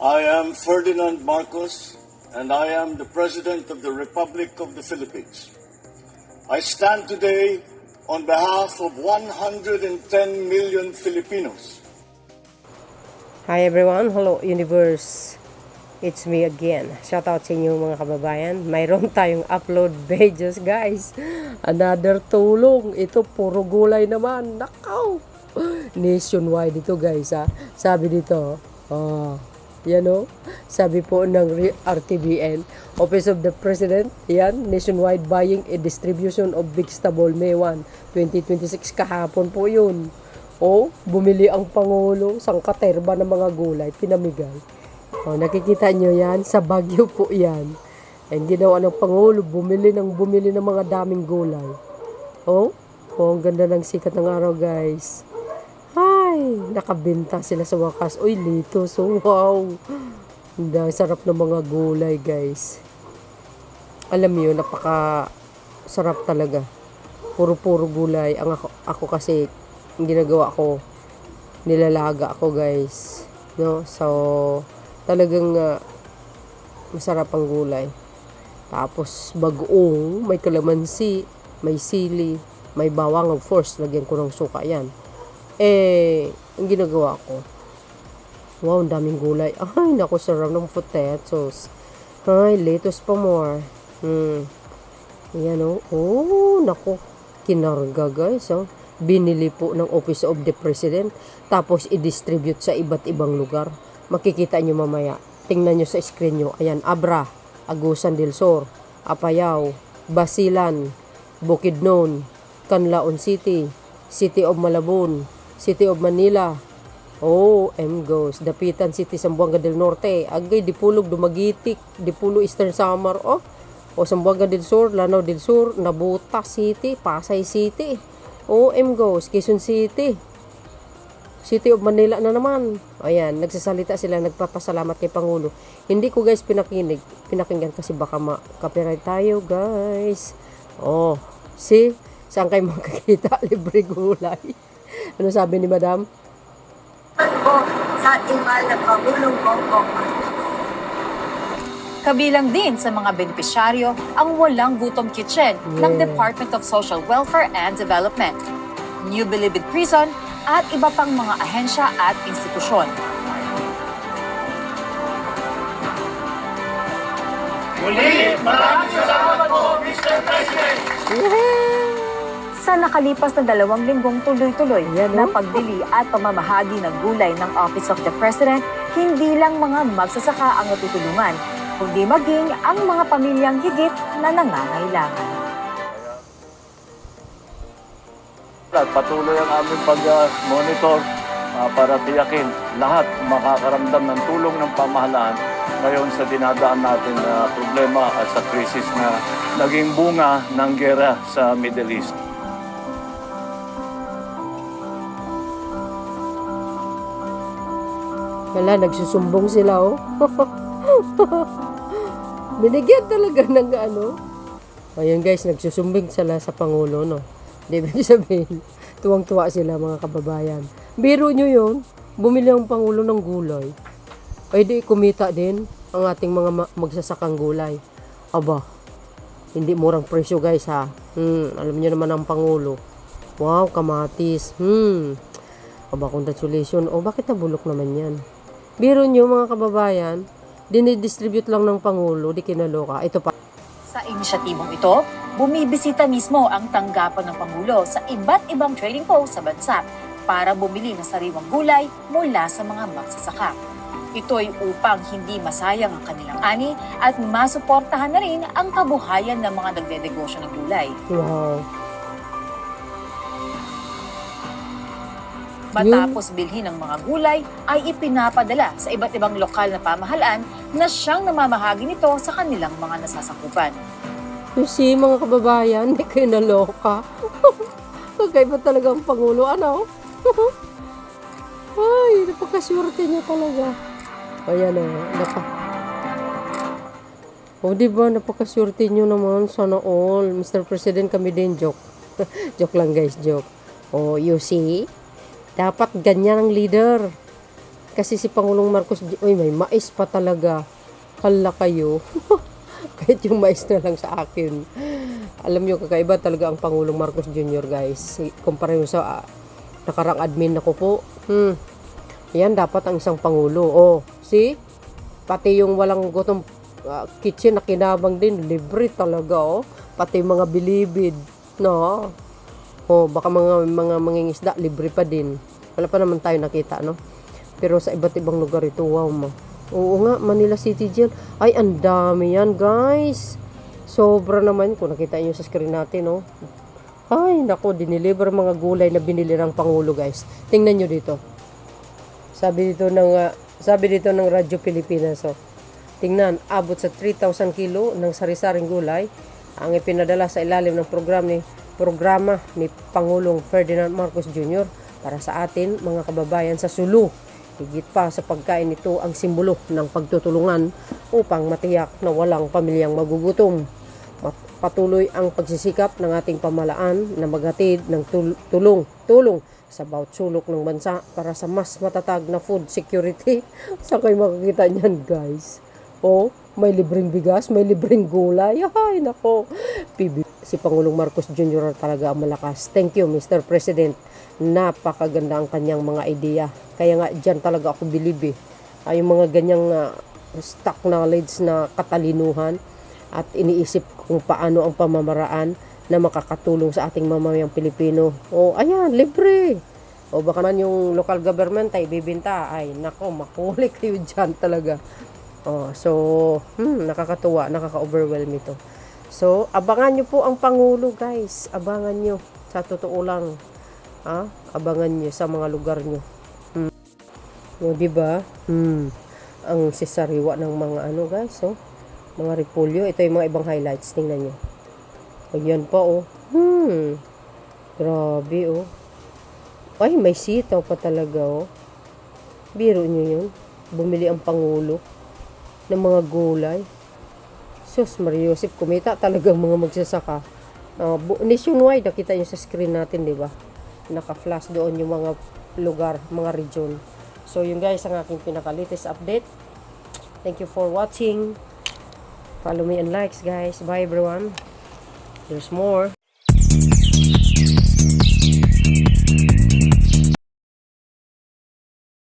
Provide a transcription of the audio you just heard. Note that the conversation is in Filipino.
I am Ferdinand Marcos, and I am the President of the Republic of the Philippines. I stand today on behalf of 110 million Filipinos. Hi everyone, hello universe. It's me again. Shout out sa inyo mga kababayan. Mayroon tayong upload videos guys. Another tulong. Ito puro gulay naman. Nakaw. Nationwide ito guys ha. Sabi dito, yan o. Sabi po ng RTBN, Office of the President, yan, nationwide buying and distribution of vegetable May 1, 2026. Kahapon po yun. Bumili ang Pangulo, sangkaterba ng mga gulay, pinamigay. Nakikita nyo yan, sa Baguio po yan. Ang ginawa ng Pangulo, bumili ng mga daming gulay. Ang ganda ng sikat ng araw guys. Ay, nakabenta sila sa wakas. Uy, litos. Wow. Ang sarap ng mga gulay, guys. Alam niyo, napaka sarap talaga. Puro-puro gulay. Ako kasi, ang ginagawa ko, nilalaga ako, guys. No? So, talagang masarap ang gulay. Tapos, bagoong, may kalamansi, may sili, may bawang, of course. Lagyan ko ng suka yan. Ang ginagawa ko, wow, ang daming gulay. Ay, naku, sarap ng potatoes. Ay, lettuce pa more. Yan naku, kinarga guys. Binili po ng Office of the President. Tapos, i-distribute sa iba't ibang lugar. Makikita nyo mamaya. Tingnan nyo sa screen nyo. Ayan, Abra, Agusan del Sur, Apayao, Basilan, Bukidnon, Canlaon City, City of Malabon, City of Manila, Mgos, Dapitan City, Zamboanga del Norte, Agay, Dipulog, Dumagitik, Dipulo, Eastern Samar, Zamboanga del Sur, Lanao del Sur, Nabota City, Pasay City, Mgos, Quezon City, City of Manila na naman. Ayan, nagsasalita sila, nagpapasalamat kay Pangulo. Hindi ko guys pinakinggan kasi baka ma-copyright tayo guys. See, saan kayo makikita libre gulay? Ano sabi ni Madam? Sa imal na Pangulong Bongbong. Kabilang din sa mga benepisyaryo ang Walang Gutom Kitchen ng Department of Social Welfare and Development, New Bilibid Prison at iba pang mga ahensya at institusyon. Muli, maraming salamat po, Mr. President! Sa nakalipas na 2 linggong tuloy-tuloy na pagbili at pamamahagi ng gulay ng Office of the President, hindi lang mga magsasaka ang natutulungan, kundi maging ang mga pamilyang higit na nangangailangan. Patuloy ang aming pag-monitor para tiyakin lahat makakaramdam ng tulong ng pamahalaan ngayon sa dinadaan natin na problema at sa krisis na naging bunga ng gera sa Middle East. Wala, nagsusumbong sila Binigyan talaga ng Ayan guys, nagsusumbong sila sa Pangulo, no? Di ba sabihin, tuwang-tuwa sila mga kababayan. Biro nyo yun, bumili ang Pangulo ng gulay. Ay di kumita din ang ating mga magsasakang gulay. Aba, hindi murang presyo guys ha. Alam nyo naman ang Pangulo. Wow, kamatis. Aba, congratulations. Bakit nabulok naman yan? Biro nyo mga kababayan, dinidistribute lang ng Pangulo, di kinaloka. Ito pa. Sa inisyatibong ito, bumibisita mismo ang tanggapan ng Pangulo sa iba't ibang trading post sa bansa para bumili ng sariwang gulay mula sa mga magsasaka. Ito'y upang hindi masayang ang kanilang ani at masuportahan na rin ang kabuhayan ng mga nagdedegosyo ng gulay. Wow. Matapos bilhin ng mga gulay, ay ipinapadala sa iba't ibang lokal na pamahalaan na siyang namamahagi nito sa kanilang mga nasasakupan. You see, mga kababayan, di kayo naloka. Kagaiba talaga ang Pangulo, Ay, napakaswerte niya talaga. Ayan diba, napakaswerte niyo naman, sana all. Mr. President, kami din, joke. Joke lang guys, joke. You see? Dapat ganyan ang leader. Kasi si Pangulong Marcos, uy, may mais pa talaga. Hala kayo. Kahit yung mais na lang sa akin. Alam nyo, kakaiba talaga ang Pangulong Marcos Jr. guys. Kumpara yung sa nakarang admin ako po. Yan, dapat ang isang Pangulo. Oh, see? Pati yung walang gutom kitchen na kinabang din. Libre talaga, oh. Pati mga bilibid. No? Oh, baka mga mangingisda, libre pa din. Wala pa naman tayo nakita, no? Pero sa iba't ibang lugar ito, wow, oo nga, Manila City Jail. Ay, ang dami yan, guys. Sobra naman. Kung nakita nyo sa screen natin, no? Ay, nako, diniliver mga gulay na binili ng Pangulo, guys. Tingnan nyo dito. Sabi dito ng Radyo Pilipinas, oh. Tingnan, abot sa 3,000 kilo ng sari-saring gulay ang ipinadala sa ilalim ng programa ni Pangulong Ferdinand Marcos Jr. para sa atin, mga kababayan sa Sulu. Higit pa sa pagkain nito ang simbolo ng pagtutulungan upang matiyak na walang pamilyang magugutom. Patuloy ang pagsisikap ng ating pamahalaan na maghatid ng tulong sa bawat sulok ng bansa para sa mas matatag na food security. Saan kayo makikita niyan, guys? Oh, may libreng bigas, may libreng gulay. Ay, nako. Si Pangulong Marcos Jr. talaga ang malakas. Thank you, Mr. President. Napakaganda ang kanyang mga ideya. Kaya nga, dyan talaga ako believe, ay yung mga ganyang stock knowledge na katalinuhan at iniisip kung paano ang pamamaraan na makakatulong sa ating mamamayang Pilipino. O, ayan, libre. O, baka man yung local government ay bibinta. Ay, nako, mahuli kayo dyan talaga. O, so, nakakatuwa, nakaka-overwhelm ito. So, abangan nyo po ang Pangulo, guys. Abangan nyo. Sa totoo lang. Abangan nyo sa mga lugar nyo. O, diba? Ang sisariwa ng mga ano, guys. So, mga repolyo. Ito yung mga ibang highlights. Tingnan nyo. Ayan pa, oh. Grabe, oh. Ay, may sitaw pa talaga, oh. Biro nyo yun. Bumili ang Pangulo ng mga gulay. Sus, Maria Joseph, kumita talagang mga magsasaka. Nationwide, nakita nyo sa screen natin, di ba? Naka-flash doon yung mga lugar, mga region. So, yun guys, ang aking pinaka-latest update. Thank you for watching. Follow me and likes, guys. Bye, everyone. There's more.